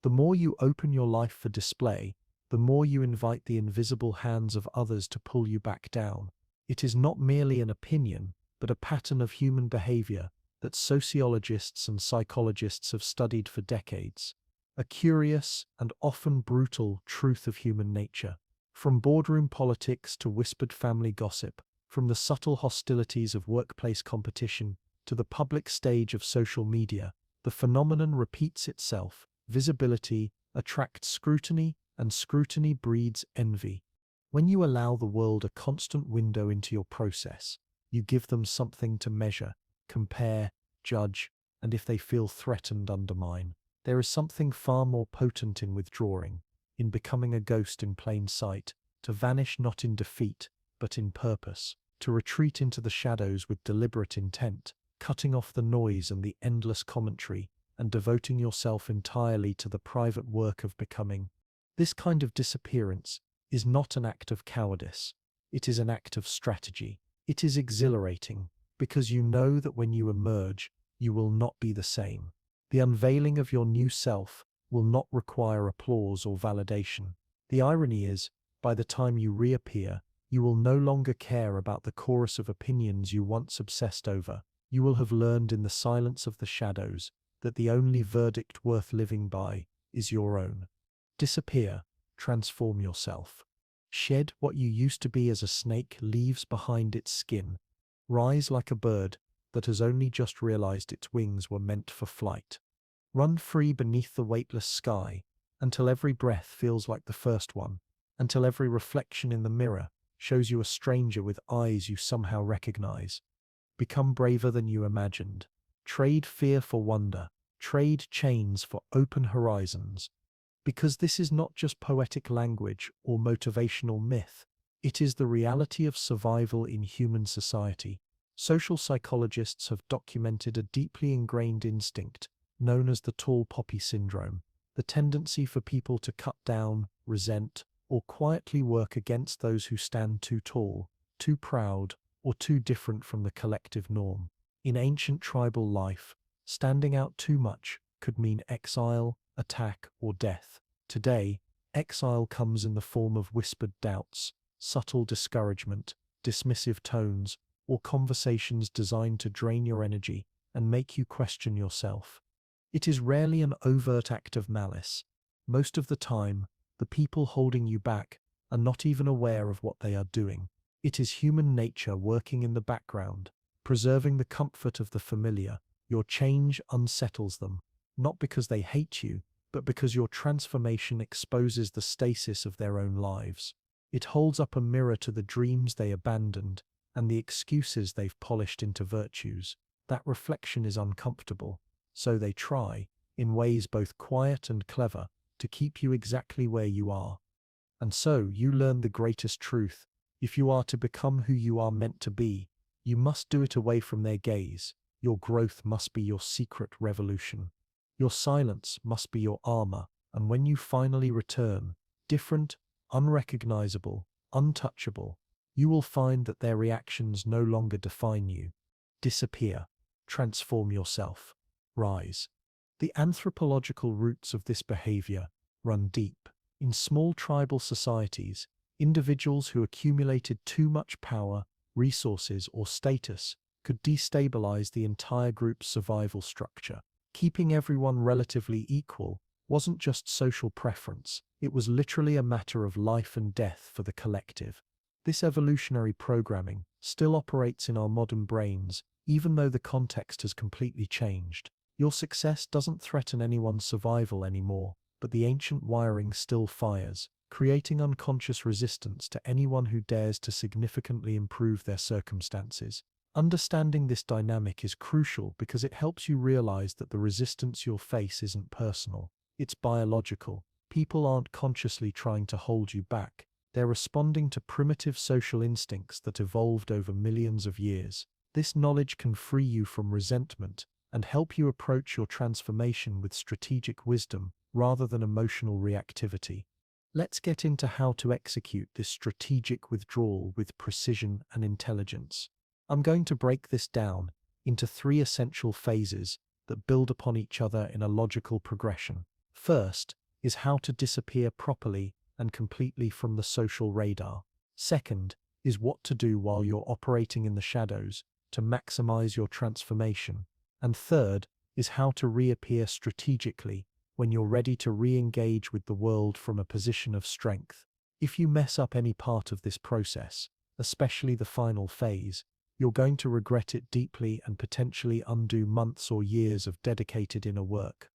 The more you open your life for display, the more you invite the invisible hands of others to pull you back down. It is not merely an opinion, but a pattern of human behavior that sociologists and psychologists have studied for decades. A curious and often brutal truth of human nature. From boardroom politics to whispered family gossip, from the subtle hostilities of workplace competition to the public stage of social media, the phenomenon repeats itself. Visibility attracts scrutiny, and scrutiny breeds envy. When you allow the world a constant window into your process, you give them something to measure, compare, judge, and if they feel threatened, undermine. There is something far more potent in withdrawing, in becoming a ghost in plain sight, to vanish not in defeat, but in purpose, to retreat into the shadows with deliberate intent, cutting off the noise and the endless commentary, and devoting yourself entirely to the private work of becoming. This kind of disappearance is not an act of cowardice. It is an act of strategy. It is exhilarating, because you know that when you emerge, you will not be the same. The unveiling of your new self will not require applause or validation. The irony is, by the time you reappear, you will no longer care about the chorus of opinions you once obsessed over. You will have learned in the silence of the shadows that the only verdict worth living by is your own. Disappear, transform yourself. Shed what you used to be as a snake leaves behind its skin. Rise like a bird that has only just realized its wings were meant for flight. Run free beneath the weightless sky until every breath feels like the first one, until every reflection in the mirror shows you a stranger with eyes you somehow recognize. Become braver than you imagined. Trade fear for wonder. Trade chains for open horizons. Because this is not just poetic language or motivational myth, it is the reality of survival in human society. Social psychologists have documented a deeply ingrained instinct known as the tall poppy syndrome, the tendency for people to cut down, resent, or quietly work against those who stand too tall, too proud, or too different from the collective norm. In ancient tribal life, standing out too much could mean exile, attack, or death. Today, exile comes in the form of whispered doubts, subtle discouragement, dismissive tones, or conversations designed to drain your energy and make you question yourself. It is rarely an overt act of malice. Most of the time, the people holding you back are not even aware of what they are doing. It is human nature working in the background, preserving the comfort of the familiar. Your change unsettles them, not because they hate you, but because your transformation exposes the stasis of their own lives. It holds up a mirror to the dreams they abandoned and the excuses they've polished into virtues. That reflection is uncomfortable, so they try, in ways both quiet and clever, to keep you exactly where you are. And so you learn the greatest truth. If you are to become who you are meant to be, you must do it away from their gaze. Your growth must be your secret revolution. Your silence must be your armor, and when you finally return, different, unrecognizable, untouchable, you will find that their reactions no longer define you. Disappear. Transform yourself. Rise. The anthropological roots of this behavior run deep. In small tribal societies, individuals who accumulated too much power, resources, or status could destabilize the entire group's survival structure. Keeping everyone relatively equal wasn't just social preference, it was literally a matter of life and death for the collective. This evolutionary programming still operates in our modern brains, even though the context has completely changed. Your success doesn't threaten anyone's survival anymore, but the ancient wiring still fires, creating unconscious resistance to anyone who dares to significantly improve their circumstances. Understanding this dynamic is crucial because it helps you realize that the resistance you'll face isn't personal, it's biological. People aren't consciously trying to hold you back, they're responding to primitive social instincts that evolved over millions of years. This knowledge can free you from resentment and help you approach your transformation with strategic wisdom rather than emotional reactivity. Let's get into how to execute this strategic withdrawal with precision and intelligence. I'm going to break this down into 3 essential phases that build upon each other in a logical progression. First is how to disappear properly and completely from the social radar. Second is what to do while you're operating in the shadows to maximize your transformation. And third is how to reappear strategically when you're ready to re-engage with the world from a position of strength. If you mess up any part of this process, especially the final phase, you're going to regret it deeply and potentially undo months or years of dedicated inner work.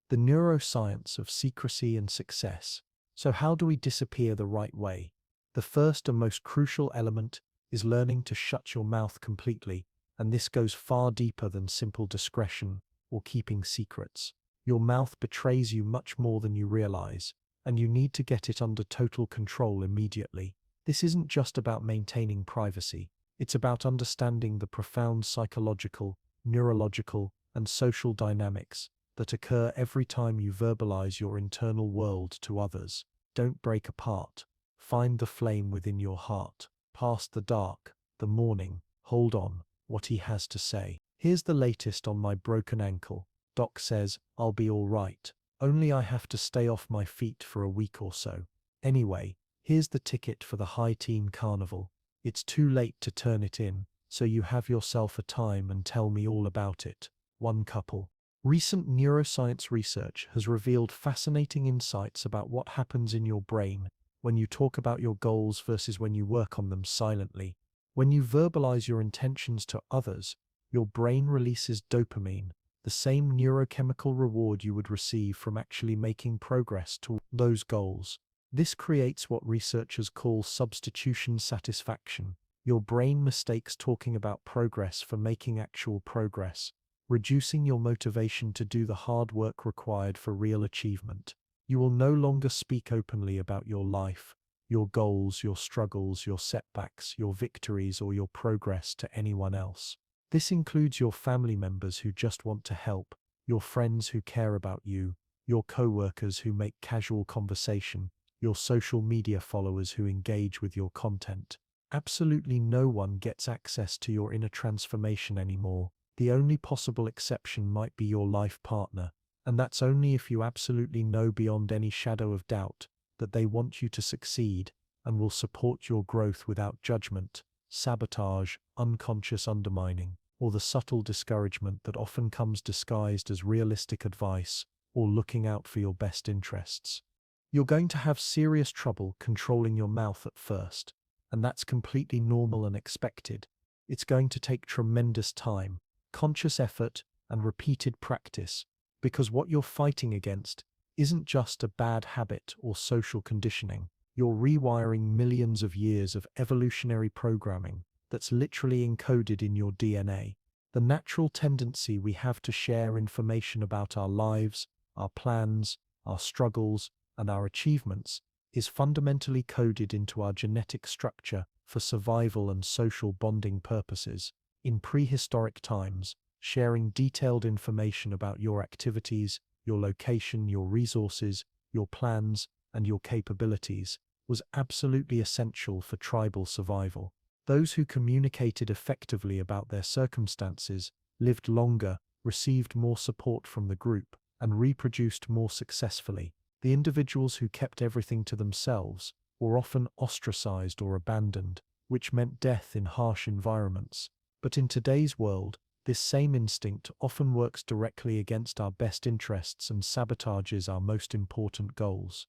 The neuroscience of secrecy and success. So how do we disappear the right way? The first and most crucial element is learning to shut your mouth completely, and this goes far deeper than simple discretion or keeping secrets. Your mouth betrays you much more than you realize, and you need to get it under total control immediately. This isn't just about maintaining privacy, it's about understanding the profound psychological, neurological, and social dynamics that occur every time you verbalize your internal world to others. Don't break apart. Find the flame within your heart. Past the dark, the morning. Hold on, what he has to say. Here's the latest on my broken ankle. Doc says, I'll be all right. Only I have to stay off my feet for a week or so. Anyway, here's the ticket for the high teen carnival. It's too late to turn it in, so you have yourself a time and tell me all about it. One couple. Recent neuroscience research has revealed fascinating insights about what happens in your brain when you talk about your goals versus when you work on them silently. When you verbalize your intentions to others, your brain releases dopamine, the same neurochemical reward you would receive from actually making progress toward those goals. This creates what researchers call substitution satisfaction. Your brain mistakes talking about progress for making actual progress, reducing your motivation to do the hard work required for real achievement. You will no longer speak openly about your life, your goals, your struggles, your setbacks, your victories, or your progress to anyone else. This includes your family members who just want to help, your friends who care about you, your co-workers who make casual conversation, your social media followers who engage with your content. Absolutely no one gets access to your inner transformation anymore. The only possible exception might be your life partner, and that's only if you absolutely know beyond any shadow of doubt that they want you to succeed and will support your growth without judgment, sabotage, unconscious undermining, or the subtle discouragement that often comes disguised as realistic advice or looking out for your best interests. You're going to have serious trouble controlling your mouth at first, and that's completely normal and expected. It's going to take tremendous time, conscious effort, and repeated practice, because what you're fighting against isn't just a bad habit or social conditioning. You're rewiring millions of years of evolutionary programming that's literally encoded in your DNA. The natural tendency we have to share information about our lives, our plans, our struggles, and our achievements is fundamentally coded into our genetic structure for survival and social bonding purposes. In prehistoric times, sharing detailed information about your activities, your location, your resources, your plans, and your capabilities was absolutely essential for tribal survival. Those who communicated effectively about their circumstances lived longer, received more support from the group, and reproduced more successfully. The individuals who kept everything to themselves were often ostracized or abandoned, which meant death in harsh environments. But in today's world, this same instinct often works directly against our best interests and sabotages our most important goals.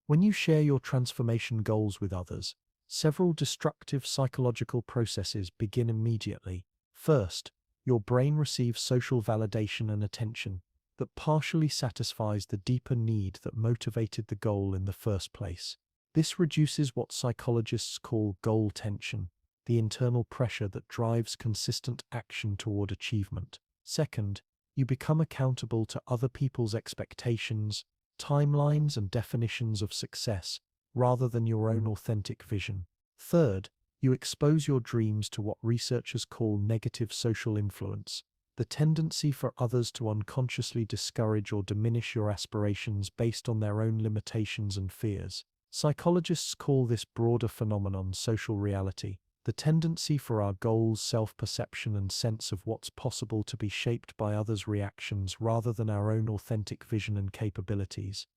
When you share your transformation goals with others, several destructive psychological processes begin immediately. First, your brain receives social validation and attention that partially satisfies the deeper need that motivated the goal in the first place. This reduces what psychologists call goal tension, the internal pressure that drives consistent action toward achievement. Second, you become accountable to other people's expectations, timelines, and definitions of success, rather than your own authentic vision. Third, you expose your dreams to what researchers call negative social influence, the tendency for others to unconsciously discourage or diminish your aspirations based on their own limitations and fears. Psychologists call this broader phenomenon social reality, The tendency for our goals, self-perception, and sense of what's possible to be shaped by others' reactions rather than our own authentic vision and capabilities.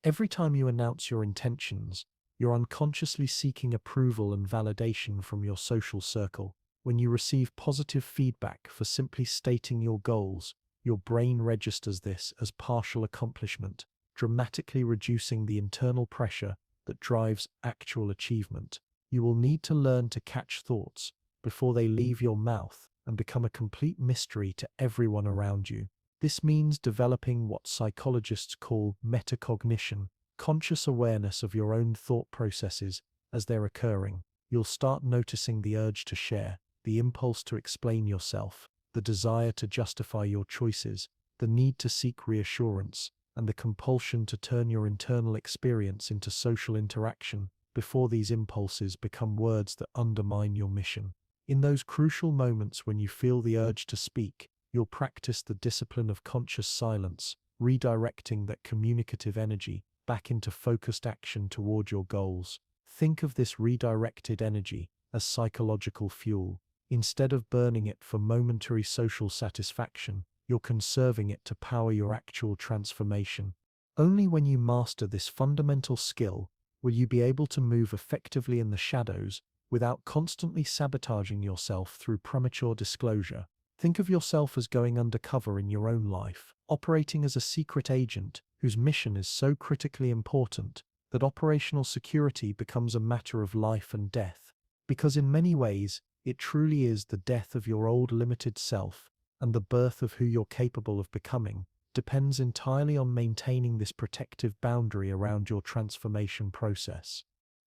Every time you announce your intentions, you're unconsciously seeking approval and validation from your social circle. When you receive positive feedback for simply stating your goals, your brain registers this as partial accomplishment, dramatically reducing the internal pressure that drives actual achievement. You will need to learn to catch thoughts before they leave your mouth and become a complete mystery to everyone around you. This means developing what psychologists call metacognition, conscious awareness of your own thought processes as they're occurring. You'll start noticing the urge to share, the impulse to explain yourself, the desire to justify your choices, the need to seek reassurance, and the compulsion to turn your internal experience into social interaction before these impulses become words that undermine your mission. In those crucial moments when you feel the urge to speak, you'll practice the discipline of conscious silence, redirecting that communicative energy back into focused action toward your goals. Think of this redirected energy as psychological fuel. Instead of burning it for momentary social satisfaction, you're conserving it to power your actual transformation. Only when you master this fundamental skill will you be able to move effectively in the shadows without constantly sabotaging yourself through premature disclosure. Think of yourself as going undercover in your own life, operating as a secret agent whose mission is so critically important that operational security becomes a matter of life and death. Because in many ways, it truly is the death of your old limited self, and the birth of who you're capable of becoming depends entirely on maintaining this protective boundary around your transformation process.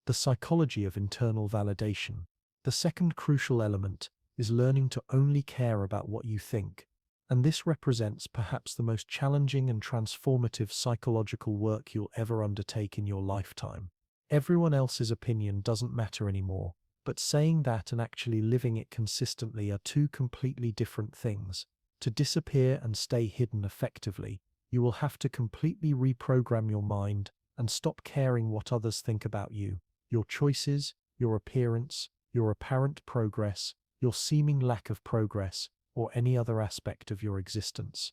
The psychology of internal validation. The second crucial element is learning to only care about what you think, and this represents perhaps the most challenging and transformative psychological work you'll ever undertake in your lifetime. Everyone else's opinion doesn't matter anymore, but saying that and actually living it consistently are two completely different things. To disappear and stay hidden effectively, you will have to completely reprogram your mind and stop caring what others think about you, your choices, your appearance, your apparent progress, your seeming lack of progress, or any other aspect of your existence.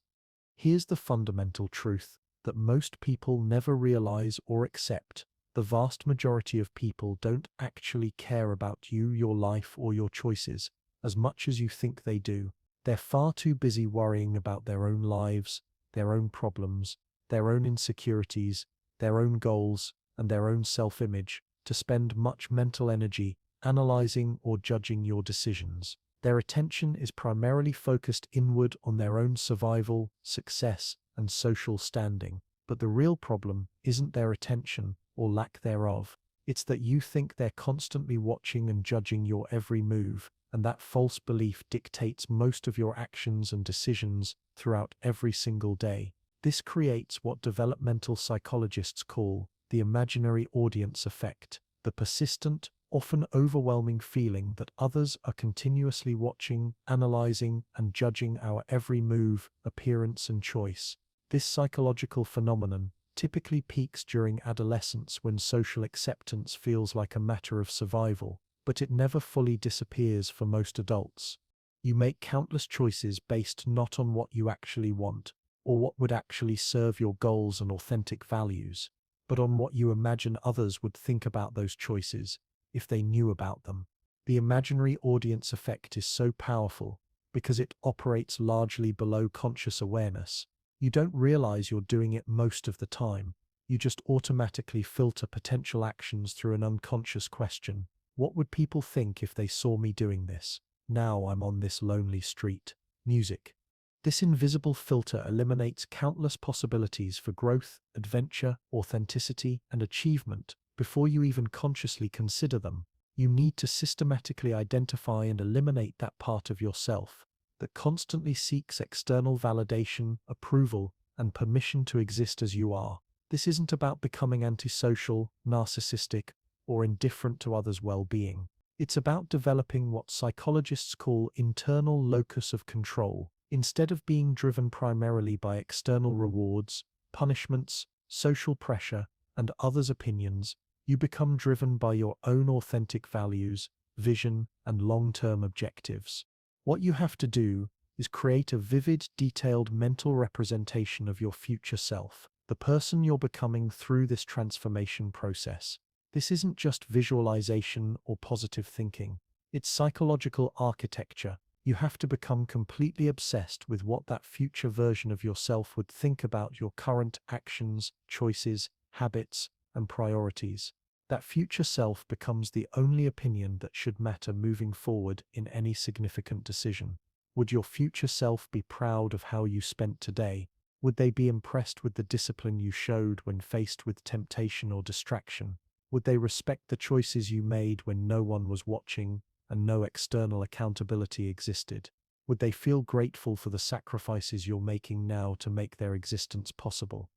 Here's the fundamental truth that most people never realize or accept. The vast majority of people don't actually care about you, your life, or your choices as much as you think they do. They're far too busy worrying about their own lives, their own problems, their own insecurities, their own goals, and their own self-image to spend much mental energy analyzing or judging your decisions. Their attention is primarily focused inward on their own survival, success, and social standing. But the real problem isn't their attention or lack thereof. It's that you think they're constantly watching and judging your every move, and that false belief dictates most of your actions and decisions throughout every single day. This creates what developmental psychologists call the imaginary audience effect, the persistent, often overwhelming feeling that others are continuously watching, analyzing, and judging our every move, appearance, and choice. This psychological phenomenon typically peaks during adolescence when social acceptance feels like a matter of survival, but it never fully disappears for most adults. You make countless choices based not on what you actually want, or what would actually serve your goals and authentic values, but on what you imagine others would think about those choices if they knew about them. The imaginary audience effect is so powerful because it operates largely below conscious awareness. You don't realize you're doing it most of the time. You just automatically filter potential actions through an unconscious question. What would people think if they saw me doing this? Now I'm on this lonely street. Music. This invisible filter eliminates countless possibilities for growth, adventure, authenticity, and achievement before you even consciously consider them. You need to systematically identify and eliminate that part of yourself that constantly seeks external validation, approval, and permission to exist as you are. This isn't about becoming antisocial, narcissistic, or indifferent to others' well-being. It's about developing what psychologists call internal locus of control. Instead of being driven primarily by external rewards, punishments, social pressure, and others' opinions, you become driven by your own authentic values, vision, and long-term objectives. What you have to do is create a vivid, detailed mental representation of your future self, the person you're becoming through this transformation process. This isn't just visualization or positive thinking. It's psychological architecture. You have to become completely obsessed with what that future version of yourself would think about your current actions, choices, habits, and priorities. That future self becomes the only opinion that should matter moving forward in any significant decision. Would your future self be proud of how you spent today? Would they be impressed with the discipline you showed when faced with temptation or distraction? Would they respect the choices you made when no one was watching and no external accountability existed? Would they feel grateful for the sacrifices you're making now to make their existence possible?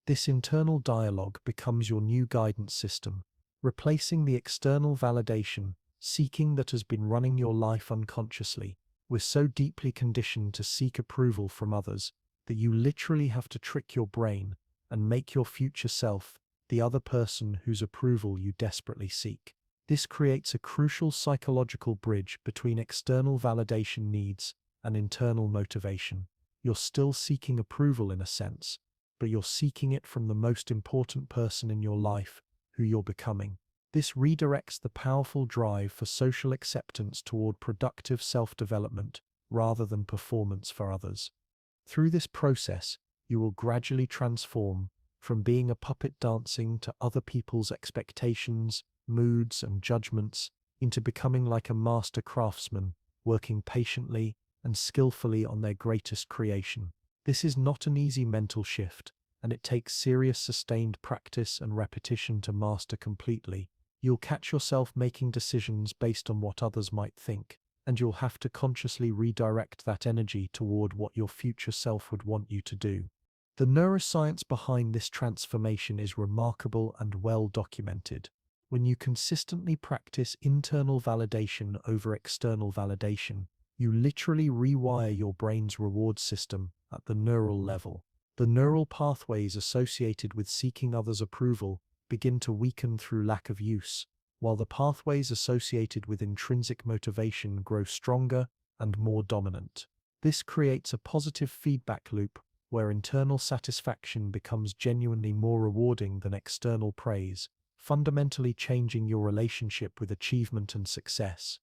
This internal dialogue becomes your new guidance system, replacing the external validation seeking that has been running your life unconsciously. We're so deeply conditioned to seek approval from others that you literally have to trick your brain and make your future self the other person whose approval you desperately seek. This creates a crucial psychological bridge between external validation needs and internal motivation. You're still seeking approval in a sense, but you're seeking it from the most important person in your life, who you're becoming. This redirects the powerful drive for social acceptance toward productive self-development rather than performance for others. Through this process, you will gradually transform from being a puppet dancing to other people's expectations, moods, and judgments into becoming like a master craftsman, working patiently and skillfully on their greatest creation. This is not an easy mental shift, and it takes serious sustained practice and repetition to master completely. You'll catch yourself making decisions based on what others might think, and you'll have to consciously redirect that energy toward what your future self would want you to do. The neuroscience behind this transformation is remarkable and well documented. When you consistently practice internal validation over external validation, you literally rewire your brain's reward system at the neural level. The neural pathways associated with seeking others' approval begin to weaken through lack of use, while the pathways associated with intrinsic motivation grow stronger and more dominant. This creates a positive feedback loop where internal satisfaction becomes genuinely more rewarding than external praise, fundamentally changing your relationship with achievement and success.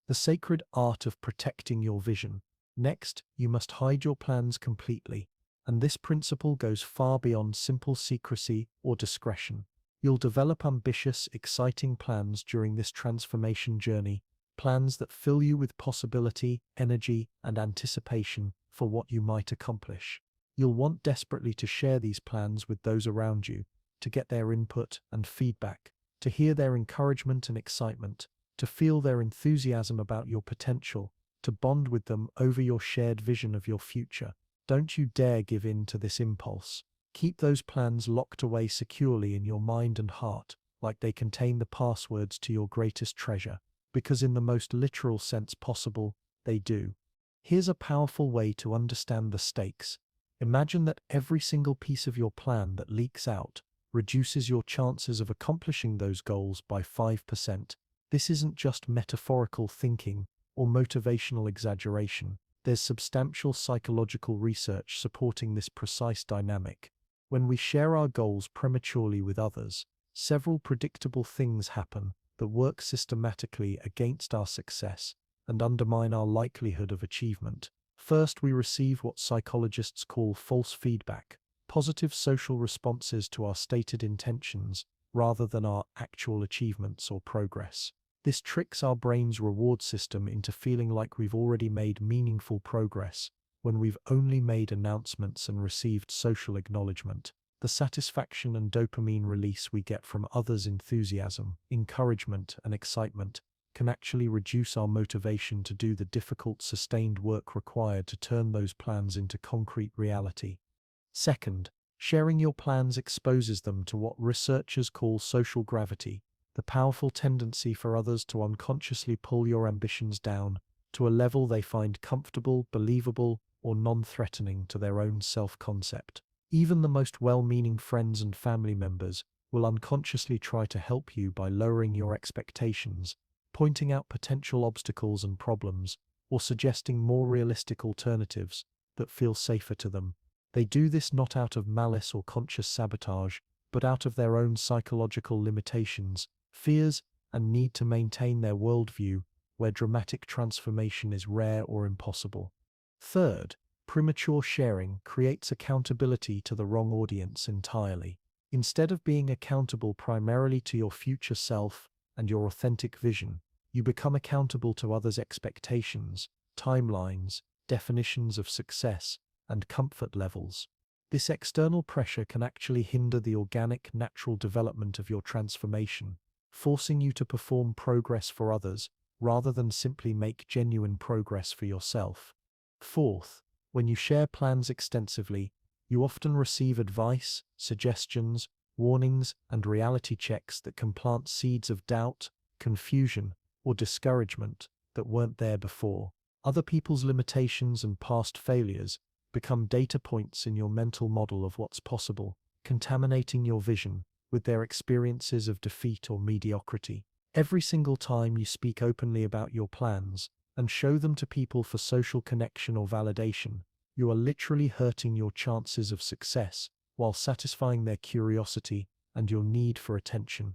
The sacred art of protecting your vision. Next, you must hide your plans completely, and this principle goes far beyond simple secrecy or discretion. You'll develop ambitious, exciting plans during this transformation journey, plans that fill you with possibility, energy, and anticipation for what you might accomplish. You'll want desperately to share these plans with those around you, to get their input and feedback, to hear their encouragement and excitement, to feel their enthusiasm about your potential, to bond with them over your shared vision of your future. Don't you dare give in to this impulse. Keep those plans locked away securely in your mind and heart, like they contain the passwords to your greatest treasure, because in the most literal sense possible, they do. Here's a powerful way to understand the stakes. Imagine that every single piece of your plan that leaks out reduces your chances of accomplishing those goals by 5%. This isn't just metaphorical thinking or motivational exaggeration. There's substantial psychological research supporting this precise dynamic. When we share our goals prematurely with others, several predictable things happen that work systematically against our success and undermine our likelihood of achievement. First, we receive what psychologists call false feedback, positive social responses to our stated intentions rather than our actual achievements or progress. This tricks our brain's reward system into feeling like we've already made meaningful progress when we've only made announcements and received social acknowledgement. The satisfaction and dopamine release we get from others' enthusiasm, encouragement, and excitement can actually reduce our motivation to do the difficult, sustained work required to turn those plans into concrete reality. Second, sharing your plans exposes them to what researchers call social gravity, the powerful tendency for others to unconsciously pull your ambitions down to a level they find comfortable, believable, or non-threatening to their own self-concept. Even the most well-meaning friends and family members will unconsciously try to help you by lowering your expectations pointing out potential obstacles and problems, or suggesting more realistic alternatives that feel safer to them. They do this not out of malice or conscious sabotage, but out of their own psychological limitations, fears, and need to maintain their worldview where dramatic transformation is rare or impossible. Third, premature sharing creates accountability to the wrong audience entirely. Instead of being accountable primarily to your future self and your authentic vision, you become accountable to others' expectations, timelines, definitions of success, and comfort levels. This external pressure can actually hinder the organic, natural development of your transformation, forcing you to perform progress for others rather than simply make genuine progress for yourself. Fourth, when you share plans extensively, you often receive advice, suggestions, warnings, and reality checks that can plant seeds of doubt, confusion, or discouragement that weren't there before. Other people's limitations and past failures become data points in your mental model of what's possible, contaminating your vision with their experiences of defeat or mediocrity. Every single time you speak openly about your plans and show them to people for social connection or validation, you are literally hurting your chances of success while satisfying their curiosity and your need for attention.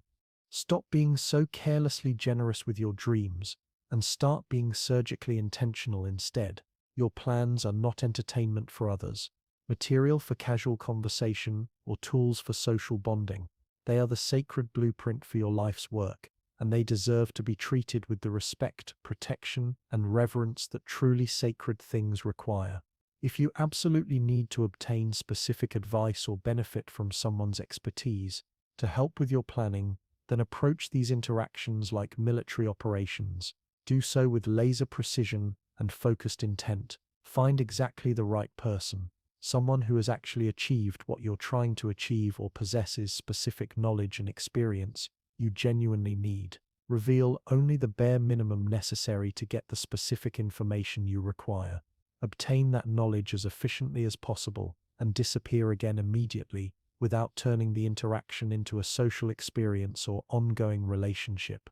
Stop being so carelessly generous with your dreams and start being surgically intentional instead. Your plans are not entertainment for others, material for casual conversation, or tools for social bonding. They are the sacred blueprint for your life's work, and they deserve to be treated with the respect, protection, and reverence that truly sacred things require. If you absolutely need to obtain specific advice or benefit from someone's expertise to help with your planning, then approach these interactions like military operations. Do so with laser precision and focused intent. Find exactly the right person, someone who has actually achieved what you're trying to achieve or possesses specific knowledge and experience you genuinely need. Reveal only the bare minimum necessary to get the specific information you require. Obtain that knowledge as efficiently as possible and disappear again immediately without turning the interaction into a social experience or ongoing relationship.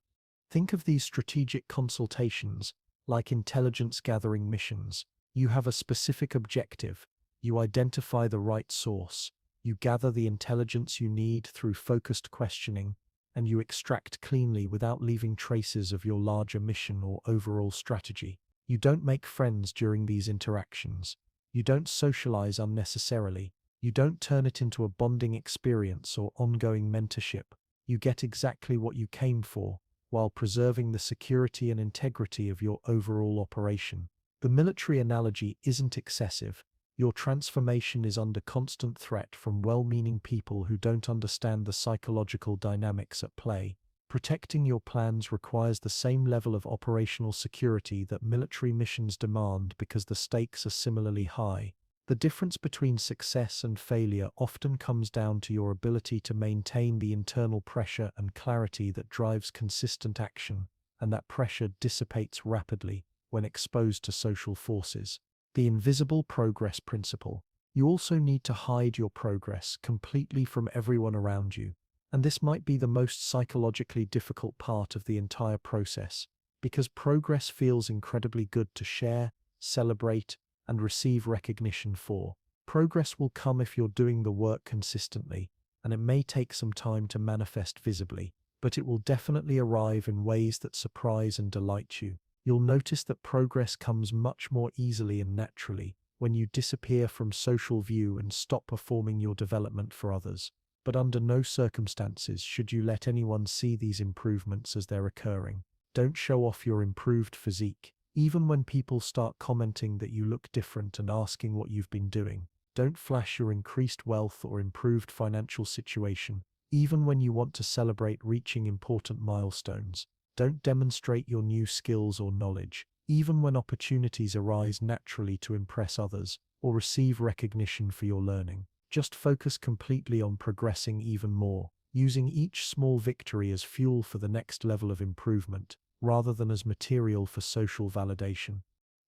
Think of these strategic consultations like intelligence gathering missions. You have a specific objective, you identify the right source, you gather the intelligence you need through focused questioning, and you extract cleanly without leaving traces of your larger mission or overall strategy. You don't make friends during these interactions. You don't socialize unnecessarily. You don't turn it into a bonding experience or ongoing mentorship. You get exactly what you came for, while preserving the security and integrity of your overall operation. The military analogy isn't excessive. Your transformation is under constant threat from well-meaning people who don't understand the psychological dynamics at play. Protecting your plans requires the same level of operational security that military missions demand because the stakes are similarly high. The difference between success and failure often comes down to your ability to maintain the internal pressure and clarity that drives consistent action, and that pressure dissipates rapidly when exposed to social forces. The invisible progress principle. You also need to hide your progress completely from everyone around you. And this might be the most psychologically difficult part of the entire process, because progress feels incredibly good to share, celebrate, and receive recognition for. Progress will come if you're doing the work consistently, and it may take some time to manifest visibly, but it will definitely arrive in ways that surprise and delight you. You'll notice that progress comes much more easily and naturally when you disappear from social view and stop performing your development for others. But under no circumstances should you let anyone see these improvements as they're occurring. Don't show off your improved physique. Even when people start commenting that you look different and asking what you've been doing, don't flash your increased wealth or improved financial situation. Even when you want to celebrate reaching important milestones, don't demonstrate your new skills or knowledge. Even when opportunities arise naturally to impress others or receive recognition for your learning, just focus completely on progressing even more, using each small victory as fuel for the next level of improvement, rather than as material for social validation.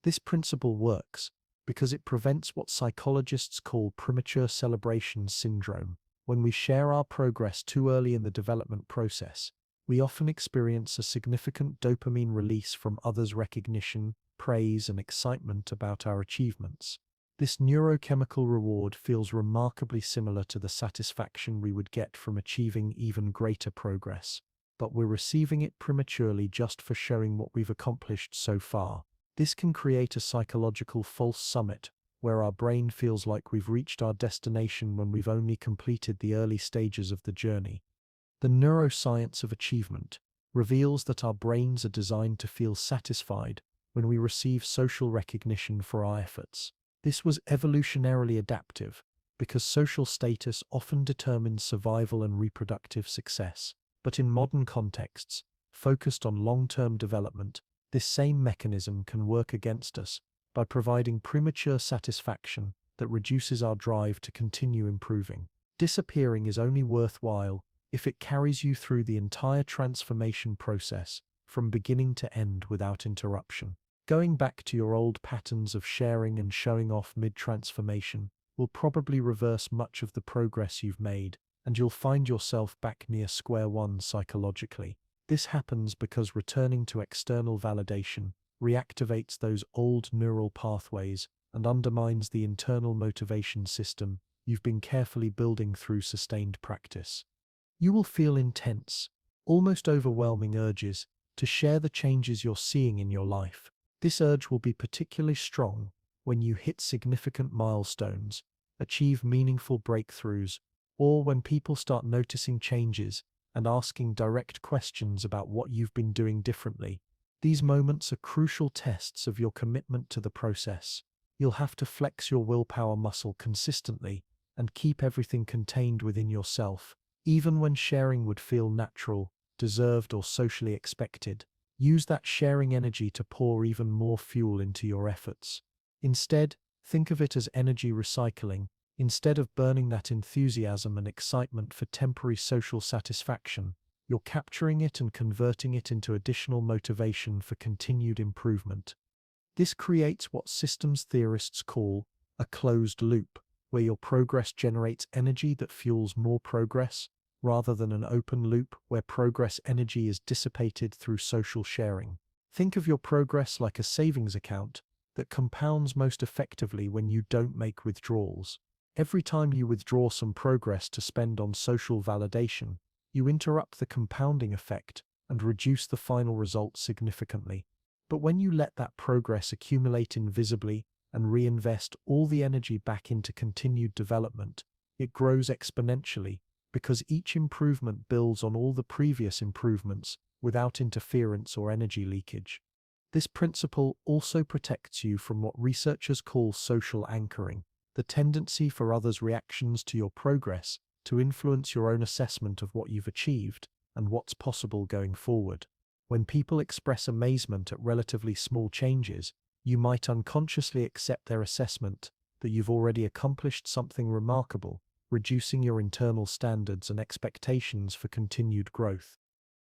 This principle works because it prevents what psychologists call premature celebration syndrome. When we share our progress too early in the development process, we often experience a significant dopamine release from others' recognition, praise, and excitement about our achievements. This neurochemical reward feels remarkably similar to the satisfaction we would get from achieving even greater progress, but we're receiving it prematurely just for showing what we've accomplished so far. This can create a psychological false summit, where our brain feels like we've reached our destination when we've only completed the early stages of the journey. The neuroscience of achievement reveals that our brains are designed to feel satisfied when we receive social recognition for our efforts. This was evolutionarily adaptive because social status often determines survival and reproductive success. But in modern contexts, focused on long-term development, this same mechanism can work against us by providing premature satisfaction that reduces our drive to continue improving. Disappearing is only worthwhile if it carries you through the entire transformation process from beginning to end without interruption. Going back to your old patterns of sharing and showing off mid-transformation will probably reverse much of the progress you've made, and you'll find yourself back near square one psychologically. This happens because returning to external validation reactivates those old neural pathways and undermines the internal motivation system you've been carefully building through sustained practice. You will feel intense, almost overwhelming urges to share the changes you're seeing in your life. This urge will be particularly strong when you hit significant milestones, achieve meaningful breakthroughs, or when people start noticing changes and asking direct questions about what you've been doing differently. These moments are crucial tests of your commitment to the process. You'll have to flex your willpower muscle consistently and keep everything contained within yourself, even when sharing would feel natural, deserved, or socially expected. Use that sharing energy to pour even more fuel into your efforts. Instead, think of it as energy recycling. Instead of burning that enthusiasm and excitement for temporary social satisfaction, you're capturing it and converting it into additional motivation for continued improvement. This creates what systems theorists call a closed loop, where your progress generates energy that fuels more progress, rather than an open loop where progress energy is dissipated through social sharing. Think of your progress like a savings account that compounds most effectively when you don't make withdrawals. Every time you withdraw some progress to spend on social validation, you interrupt the compounding effect and reduce the final result significantly. But when you let that progress accumulate invisibly and reinvest all the energy back into continued development, it grows exponentially, because each improvement builds on all the previous improvements without interference or energy leakage. This principle also protects you from what researchers call social anchoring, the tendency for others' reactions to your progress to influence your own assessment of what you've achieved and what's possible going forward. When people express amazement at relatively small changes, you might unconsciously accept their assessment that you've already accomplished something remarkable, reducing your internal standards and expectations for continued growth.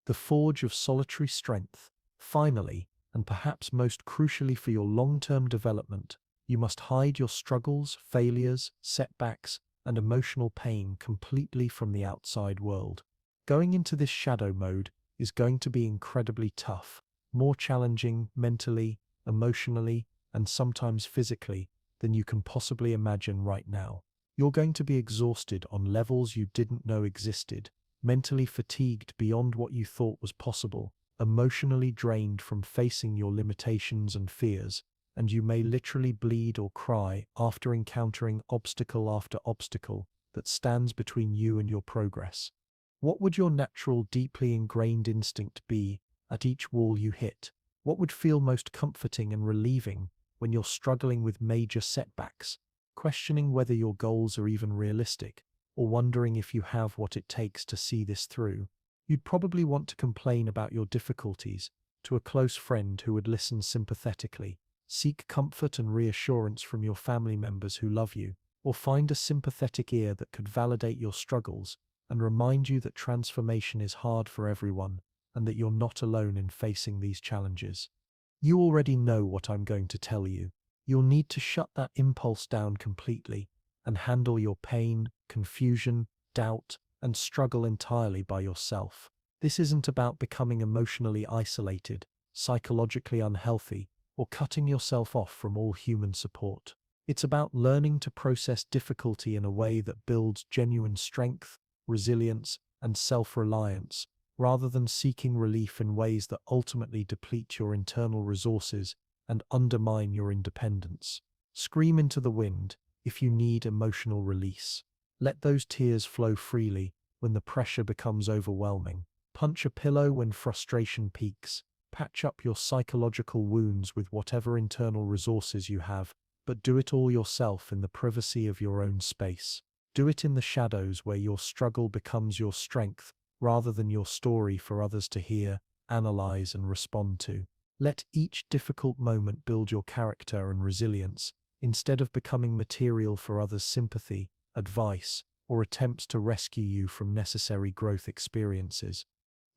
The forge of solitary strength. Finally, and perhaps most crucially for your long-term development, you must hide your struggles, failures, setbacks, and emotional pain completely from the outside world. Going into this shadow mode is going to be incredibly tough, more challenging mentally, emotionally, and sometimes physically than you can possibly imagine right now. You're going to be exhausted on levels you didn't know existed, mentally fatigued beyond what you thought was possible, emotionally drained from facing your limitations and fears, and you may literally bleed or cry after encountering obstacle after obstacle that stands between you and your progress. What would your natural, deeply ingrained instinct be at each wall you hit? What would feel most comforting and relieving when you're struggling with major setbacks, questioning whether your goals are even realistic, or wondering if you have what it takes to see this through? You'd probably want to complain about your difficulties to a close friend who would listen sympathetically, seek comfort and reassurance from your family members who love you, or find a sympathetic ear that could validate your struggles and remind you that transformation is hard for everyone and that you're not alone in facing these challenges. You already know what I'm going to tell you. You'll need to shut that impulse down completely and handle your pain, confusion, doubt, and struggle entirely by yourself. This isn't about becoming emotionally isolated, psychologically unhealthy, or cutting yourself off from all human support. It's about learning to process difficulty in a way that builds genuine strength, resilience, and self-reliance, rather than seeking relief in ways that ultimately deplete your internal resources and undermine your independence. Scream into the wind if you need emotional release. Let those tears flow freely when the pressure becomes overwhelming. Punch a pillow when frustration peaks. Patch up your psychological wounds with whatever internal resources you have, but do it all yourself in the privacy of your own space. Do it in the shadows where your struggle becomes your strength, rather than your story for others to hear, analyze, and respond to. Let each difficult moment build your character and resilience, instead of becoming material for others' sympathy, advice, or attempts to rescue you from necessary growth experiences.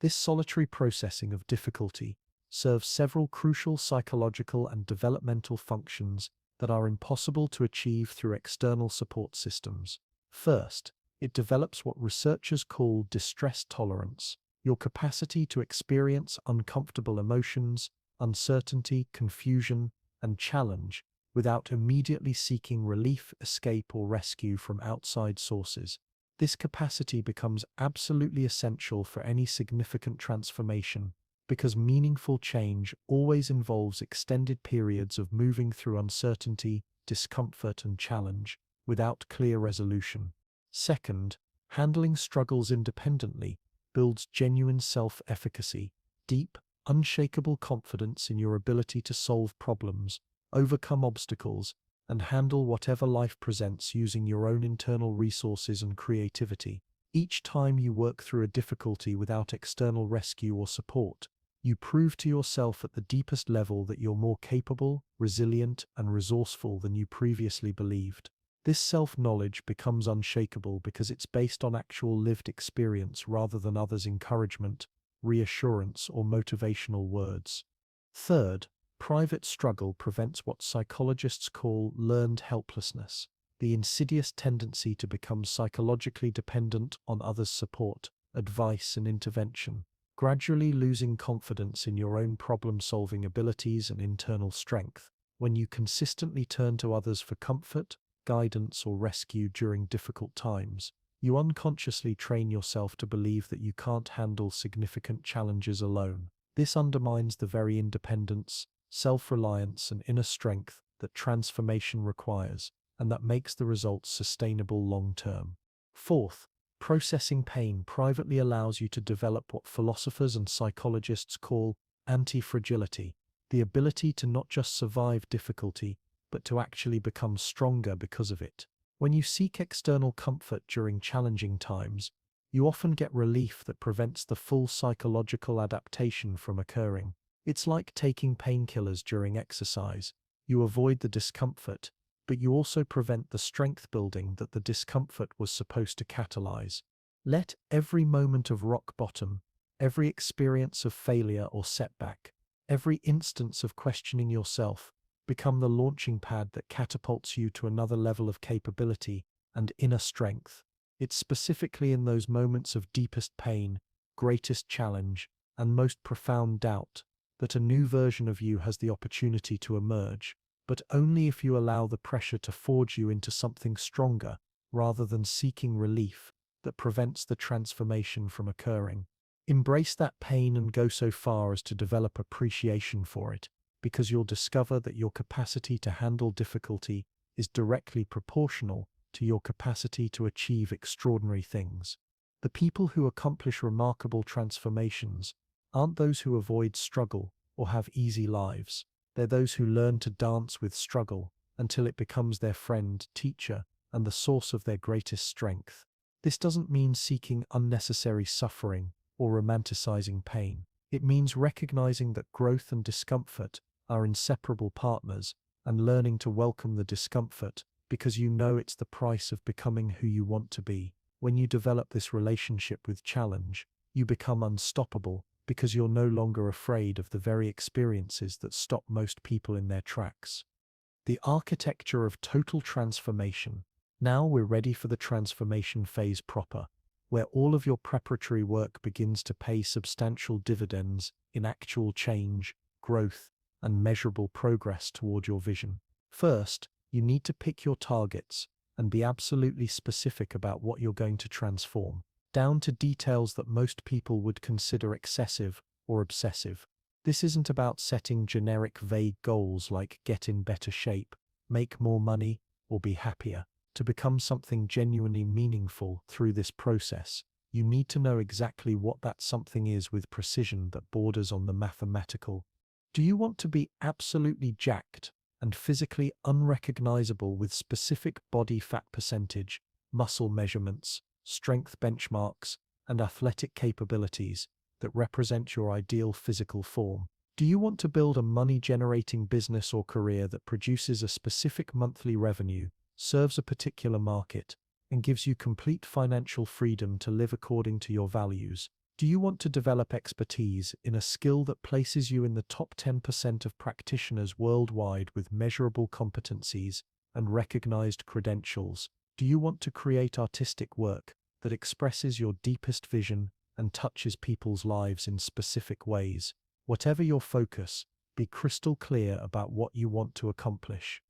This solitary processing of difficulty serves several crucial psychological and developmental functions that are impossible to achieve through external support systems. First, it develops what researchers call distress tolerance, your capacity to experience uncomfortable emotions, uncertainty, confusion, and challenge without immediately seeking relief, escape, or rescue from outside sources. This capacity becomes absolutely essential for any significant transformation, because meaningful change always involves extended periods of moving through uncertainty, discomfort, and challenge without clear resolution. Second, handling struggles independently builds genuine self-efficacy, deep, unshakable confidence in your ability to solve problems, overcome obstacles, and handle whatever life presents using your own internal resources and creativity. Each time you work through a difficulty without external rescue or support, you prove to yourself at the deepest level that you're more capable, resilient, and resourceful than you previously believed. This self-knowledge becomes unshakable because it's based on actual lived experience rather than others' encouragement, reassurance, or motivational words. Third, private struggle prevents what psychologists call learned helplessness, the insidious tendency to become psychologically dependent on others' support, advice, and intervention, gradually losing confidence in your own problem-solving abilities and internal strength. When you consistently turn to others for comfort, guidance, or rescue during difficult times, you unconsciously train yourself to believe that you can't handle significant challenges alone. This undermines the very independence, self-reliance, and inner strength that transformation requires, and that makes the results sustainable long-term. Fourth, processing pain privately allows you to develop what philosophers and psychologists call anti-fragility, the ability to not just survive difficulty, but to actually become stronger because of it. When you seek external comfort during challenging times, you often get relief that prevents the full psychological adaptation from occurring. It's like taking painkillers during exercise. You avoid the discomfort, but you also prevent the strength building that the discomfort was supposed to catalyze. Let every moment of rock bottom, every experience of failure or setback, every instance of questioning yourself become the launching pad that catapults you to another level of capability and inner strength. It's specifically in those moments of deepest pain, greatest challenge, and most profound doubt that a new version of you has the opportunity to emerge, but only if you allow the pressure to forge you into something stronger rather than seeking relief that prevents the transformation from occurring. Embrace that pain and go so far as to develop appreciation for it, because you'll discover that your capacity to handle difficulty is directly proportional to your capacity to achieve extraordinary things. The people who accomplish remarkable transformations aren't those who avoid struggle or have easy lives. They're those who learn to dance with struggle until it becomes their friend, teacher, and the source of their greatest strength. This doesn't mean seeking unnecessary suffering or romanticizing pain. It means recognizing that growth and discomfort are inseparable partners and learning to welcome the discomfort because you know it's the price of becoming who you want to be. When you develop this relationship with challenge, you become unstoppable because you're no longer afraid of the very experiences that stop most people in their tracks. The architecture of total transformation. Now we're ready for the transformation phase proper. where all of your preparatory work begins to pay substantial dividends in actual change, growth, and measurable progress toward your vision. First, you need to pick your targets and be absolutely specific about what you're going to transform, down to details that most people would consider excessive or obsessive. This isn't about setting generic vague goals like get in better shape, make more money, or be happier. To become something genuinely meaningful through this process, you need to know exactly what that something is with precision that borders on the mathematical. Do you want to be absolutely jacked and physically unrecognizable with specific body fat percentage, muscle measurements, strength benchmarks, and athletic capabilities that represent your ideal physical form? Do you want to build a money-generating business or career that produces a specific monthly revenue, serves a particular market, and gives you complete financial freedom to live according to your values? Do you want to develop expertise in a skill that places you in the top 10% of practitioners worldwide with measurable competencies and recognized credentials? Do you want to create artistic work that expresses your deepest vision and touches people's lives in specific ways? Whatever your focus, be crystal clear about what you want to accomplish.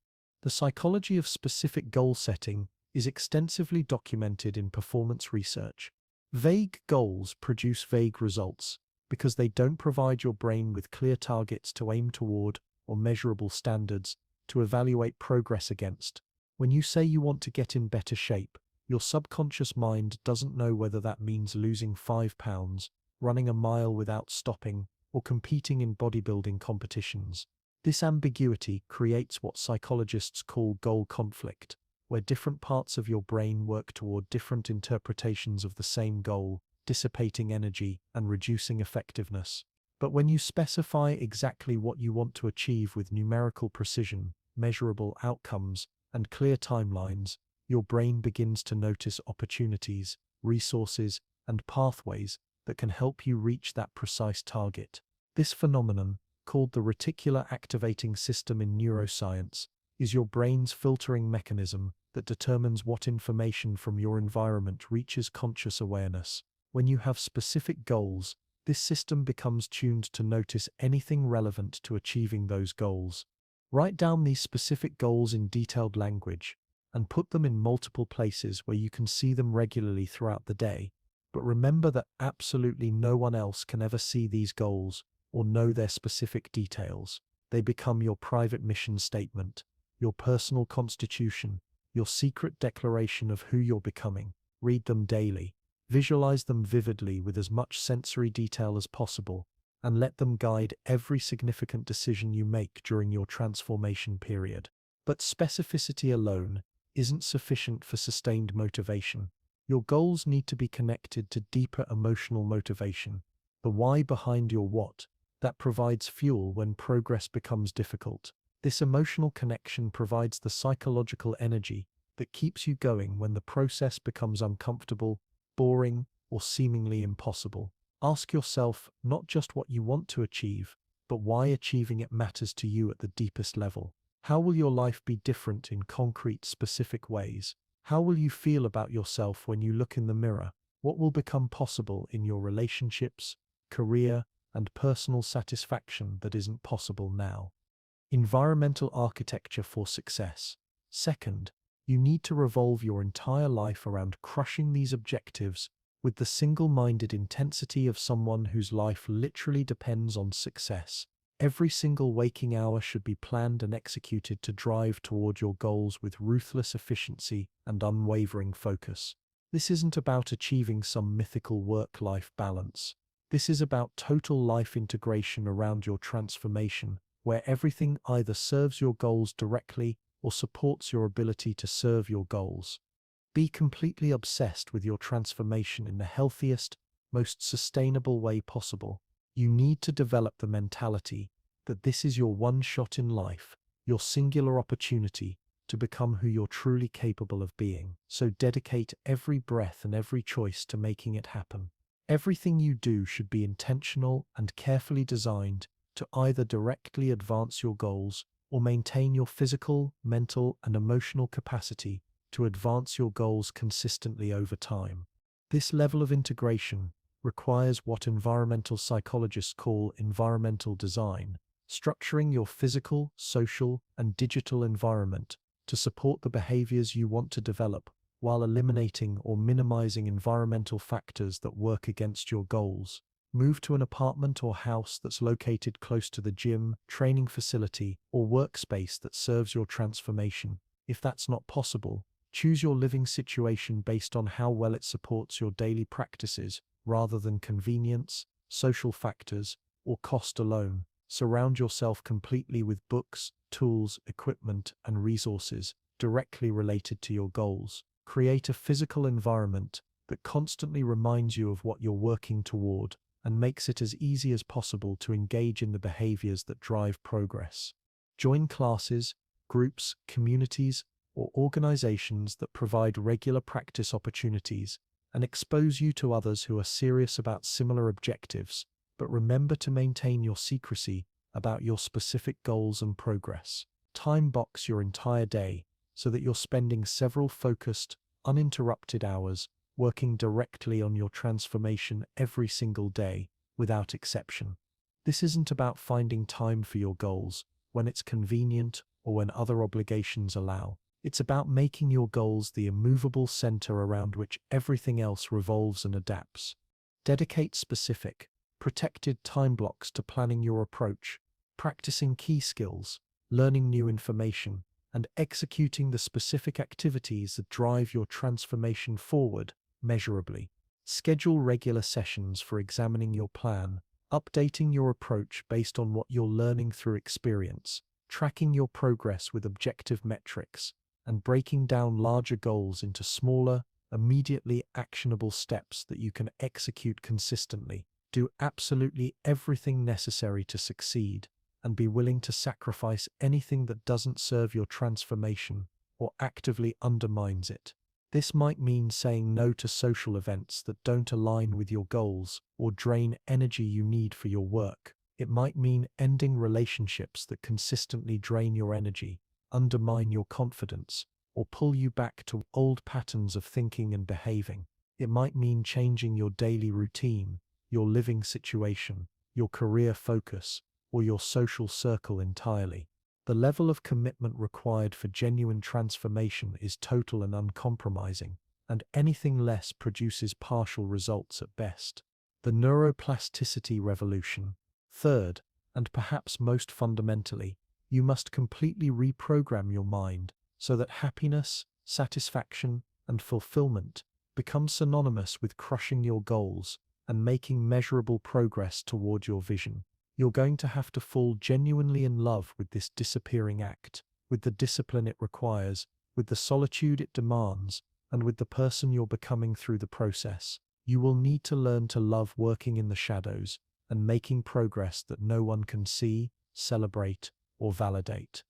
The psychology of specific goal setting is extensively documented in performance research. Vague goals produce vague results because they don't provide your brain with clear targets to aim toward or measurable standards to evaluate progress against. When you say you want to get in better shape, your subconscious mind doesn't know whether that means losing 5 pounds, running a mile without stopping, or competing in bodybuilding competitions. This ambiguity creates what psychologists call goal conflict, where different parts of your brain work toward different interpretations of the same goal, dissipating energy and reducing effectiveness. But when you specify exactly what you want to achieve with numerical precision, measurable outcomes, and clear timelines, your brain begins to notice opportunities, resources, and pathways that can help you reach that precise target. This phenomenon, called the reticular activating system in neuroscience, is your brain's filtering mechanism that determines what information from your environment reaches conscious awareness. When you have specific goals, this system becomes tuned to notice anything relevant to achieving those goals. Write down these specific goals in detailed language and put them in multiple places where you can see them regularly throughout the day. But remember that absolutely no one else can ever see these goals or know their specific details. They become your private mission statement, your personal constitution, your secret declaration of who you're becoming. Read them daily, visualize them vividly with as much sensory detail as possible, and let them guide every significant decision you make during your transformation period. But specificity alone isn't sufficient for sustained motivation. Your goals need to be connected to deeper emotional motivation, the why behind your what, that provides fuel when progress becomes difficult. This emotional connection provides the psychological energy that keeps you going when the process becomes uncomfortable, boring, or seemingly impossible. Ask yourself not just what you want to achieve, but why achieving it matters to you at the deepest level. How will your life be different in concrete, specific ways? How will you feel about yourself when you look in the mirror? What will become possible in your relationships, career, and personal satisfaction that isn't possible now? Environmental architecture for success. Second, you need to revolve your entire life around crushing these objectives with the single-minded intensity of someone whose life literally depends on success. Every single waking hour should be planned and executed to drive toward your goals with ruthless efficiency and unwavering focus. This isn't about achieving some mythical work-life balance. This is about total life integration around your transformation, where everything either serves your goals directly or supports your ability to serve your goals. Be completely obsessed with your transformation in the healthiest, most sustainable way possible. You need to develop the mentality that this is your one shot in life, your singular opportunity to become who you're truly capable of being. So dedicate every breath and every choice to making it happen. Everything you do should be intentional and carefully designed to either directly advance your goals or maintain your physical, mental, and emotional capacity to advance your goals consistently over time. This level of integration requires what environmental psychologists call environmental design, structuring your physical, social, and digital environment to support the behaviors you want to develop while eliminating or minimizing environmental factors that work against your goals. Move to an apartment or house that's located close to the gym, training facility, or workspace that serves your transformation. If that's not possible, choose your living situation based on how well it supports your daily practices rather than convenience, social factors, or cost alone. Surround yourself completely with books, tools, equipment, and resources directly related to your goals. Create a physical environment that constantly reminds you of what you're working toward and makes it as easy as possible to engage in the behaviors that drive progress. Join classes, groups, communities, or organizations that provide regular practice opportunities and expose you to others who are serious about similar objectives, but remember to maintain your secrecy about your specific goals and progress. Time box your entire day so that you're spending several focused, uninterrupted hours working directly on your transformation every single day, without exception. This isn't about finding time for your goals when it's convenient or when other obligations allow. It's about making your goals the immovable center around which everything else revolves and adapts. Dedicate specific, protected time blocks to planning your approach, practicing key skills, learning new information, and executing the specific activities that drive your transformation forward measurably. Schedule regular sessions for examining your plan, updating your approach based on what you're learning through experience, tracking your progress with objective metrics, and breaking down larger goals into smaller, immediately actionable steps that you can execute consistently. Do absolutely everything necessary to succeed, and be willing to sacrifice anything that doesn't serve your transformation or actively undermines it. This might mean saying no to social events that don't align with your goals or drain energy you need for your work. It might mean ending relationships that consistently drain your energy, undermine your confidence, or pull you back to old patterns of thinking and behaving. It might mean changing your daily routine, your living situation, your career focus, or your social circle entirely. The level of commitment required for genuine transformation is total and uncompromising, and anything less produces partial results at best. The neuroplasticity revolution. Third, and perhaps most fundamentally, you must completely reprogram your mind so that happiness, satisfaction, and fulfillment become synonymous with crushing your goals and making measurable progress toward your vision. You're going to have to fall genuinely in love with this disappearing act, with the discipline it requires, with the solitude it demands, and with the person you're becoming through the process. You will need to learn to love working in the shadows and making progress that no one can see, celebrate, or validate.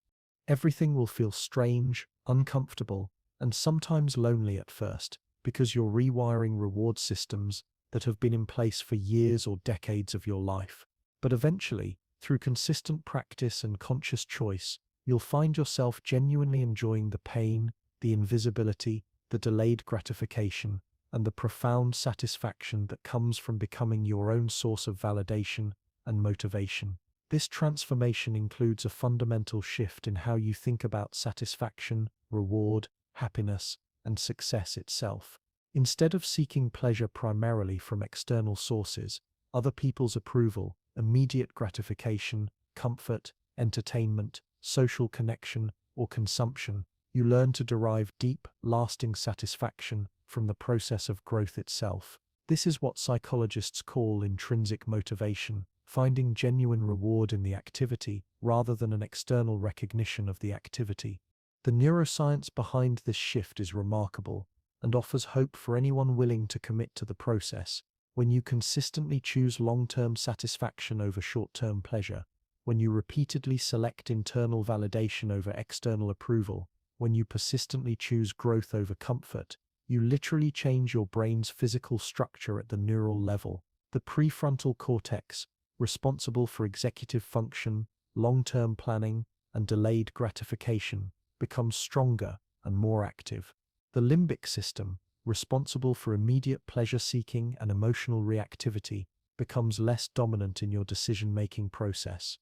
Everything will feel strange, uncomfortable, and sometimes lonely at first, because you're rewiring reward systems that have been in place for years or decades of your life. But eventually, through consistent practice and conscious choice, you'll find yourself genuinely enjoying the pain, the invisibility, the delayed gratification, and the profound satisfaction that comes from becoming your own source of validation and motivation. This transformation includes a fundamental shift in how you think about satisfaction, reward, happiness, and success itself. Instead of seeking pleasure primarily from external sources, other people's approval, immediate gratification, comfort, entertainment, social connection, or consumption, you learn to derive deep, lasting satisfaction from the process of growth itself. This is what psychologists call intrinsic motivation, finding genuine reward in the activity rather than an external recognition of the activity. The neuroscience behind this shift is remarkable and offers hope for anyone willing to commit to the process. When you consistently choose long-term satisfaction over short-term pleasure, when you repeatedly select internal validation over external approval, when you persistently choose growth over comfort, you literally change your brain's physical structure at the neural level. The prefrontal cortex, responsible for executive function, long-term planning, and delayed gratification, becomes stronger and more active. The limbic system, responsible for immediate pleasure-seeking and emotional reactivity, becomes less dominant in your decision-making process.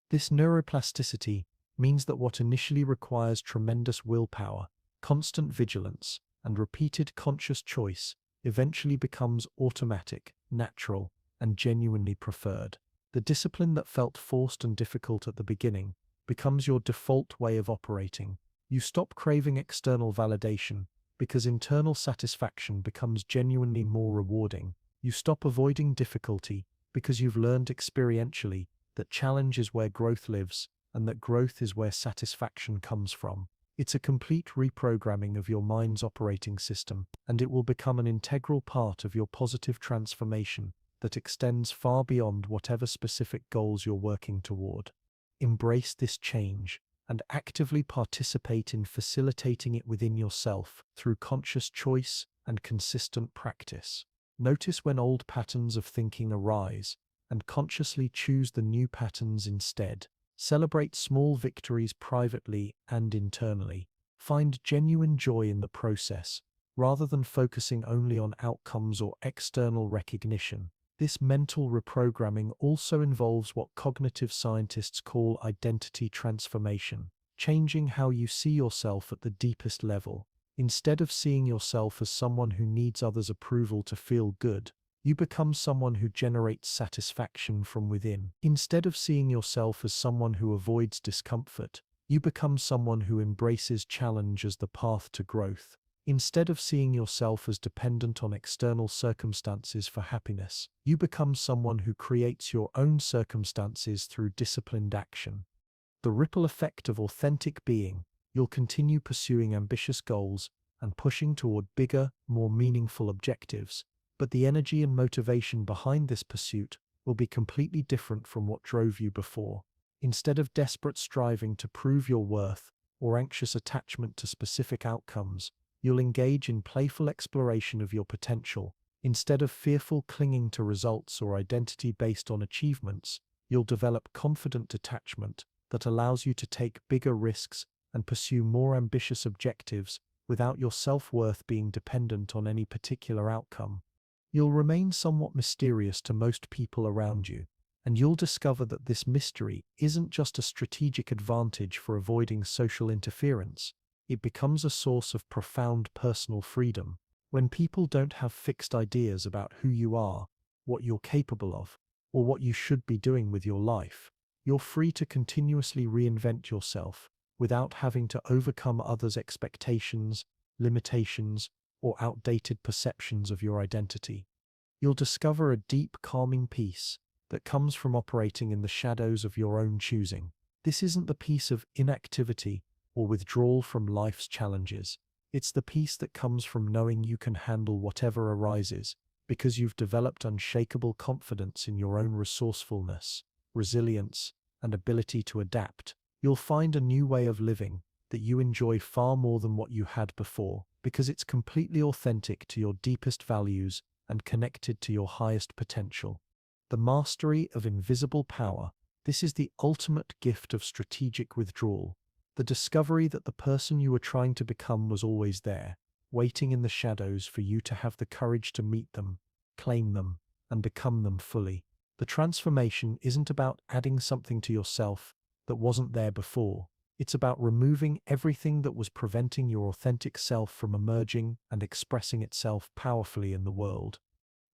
This neuroplasticity means that what initially requires tremendous willpower, constant vigilance, and repeated conscious choice eventually becomes automatic, natural, and genuinely preferred. The discipline that felt forced and difficult at the beginning becomes your default way of operating. You stop craving external validation because internal satisfaction becomes genuinely more rewarding. You stop avoiding difficulty because you've learned experientially that challenge is where growth lives and that growth is where satisfaction comes from. It's a complete reprogramming of your mind's operating system, and it will become an integral part of your positive transformation that extends far beyond whatever specific goals you're working toward. Embrace this change and actively participate in facilitating it within yourself through conscious choice and consistent practice. Notice when old patterns of thinking arise and consciously choose the new patterns instead. Celebrate small victories privately and internally. Find genuine joy in the process, rather than focusing only on outcomes or external recognition. This mental reprogramming also involves what cognitive scientists call identity transformation, changing how you see yourself at the deepest level. Instead of seeing yourself as someone who needs others' approval to feel good, you become someone who generates satisfaction from within. Instead of seeing yourself as someone who avoids discomfort, you become someone who embraces challenge as the path to growth. Instead of seeing yourself as dependent on external circumstances for happiness, you become someone who creates your own circumstances through disciplined action. The ripple effect of authentic being: you'll continue pursuing ambitious goals and pushing toward bigger, more meaningful objectives. But the energy and motivation behind this pursuit will be completely different from what drove you before. Instead of desperate striving to prove your worth or anxious attachment to specific outcomes, you'll engage in playful exploration of your potential. Instead of fearful clinging to results or identity based on achievements, you'll develop confident detachment that allows you to take bigger risks and pursue more ambitious objectives without your self-worth being dependent on any particular outcome. You'll remain somewhat mysterious to most people around you, and you'll discover that this mystery isn't just a strategic advantage for avoiding social interference. It becomes a source of profound personal freedom. When people don't have fixed ideas about who you are, what you're capable of, or what you should be doing with your life, you're free to continuously reinvent yourself without having to overcome others' expectations, limitations, or outdated perceptions of your identity. You'll discover a deep, calming peace that comes from operating in the shadows of your own choosing. This isn't the peace of inactivity or withdrawal from life's challenges. It's the peace that comes from knowing you can handle whatever arises, because you've developed unshakable confidence in your own resourcefulness, resilience, and ability to adapt. You'll find a new way of living that you enjoy far more than what you had before, because it's completely authentic to your deepest values and connected to your highest potential. The mastery of invisible power. This is the ultimate gift of strategic withdrawal. The discovery that the person you were trying to become was always there, waiting in the shadows for you to have the courage to meet them, claim them, and become them fully. The transformation isn't about adding something to yourself that wasn't there before. It's about removing everything that was preventing your authentic self from emerging and expressing itself powerfully in the world.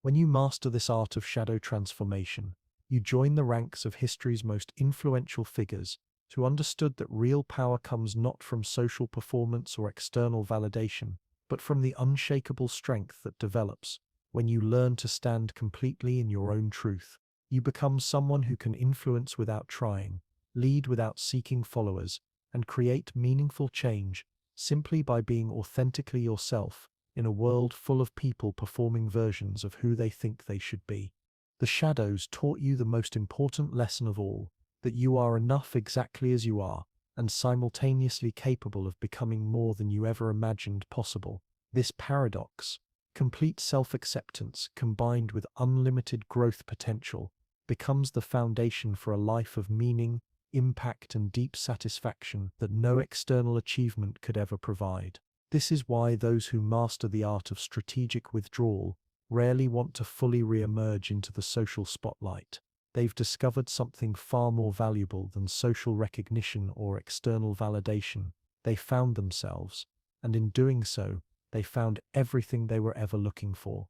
When you master this art of shadow transformation, you join the ranks of history's most influential figures who understood that real power comes not from social performance or external validation, but from the unshakable strength that develops when you learn to stand completely in your own truth. You become someone who can influence without trying, lead without seeking followers, and create meaningful change simply by being authentically yourself in a world full of people performing versions of who they think they should be. The shadows taught you the most important lesson of all, that you are enough exactly as you are, and simultaneously capable of becoming more than you ever imagined possible. This paradox, complete self-acceptance combined with unlimited growth potential, becomes the foundation for a life of meaning, impact, and deep satisfaction that no external achievement could ever provide. This is why those who master the art of strategic withdrawal rarely want to fully re-emerge into the social spotlight. They've discovered something far more valuable than social recognition or external validation. They found themselves, and in doing so, they found everything they were ever looking for.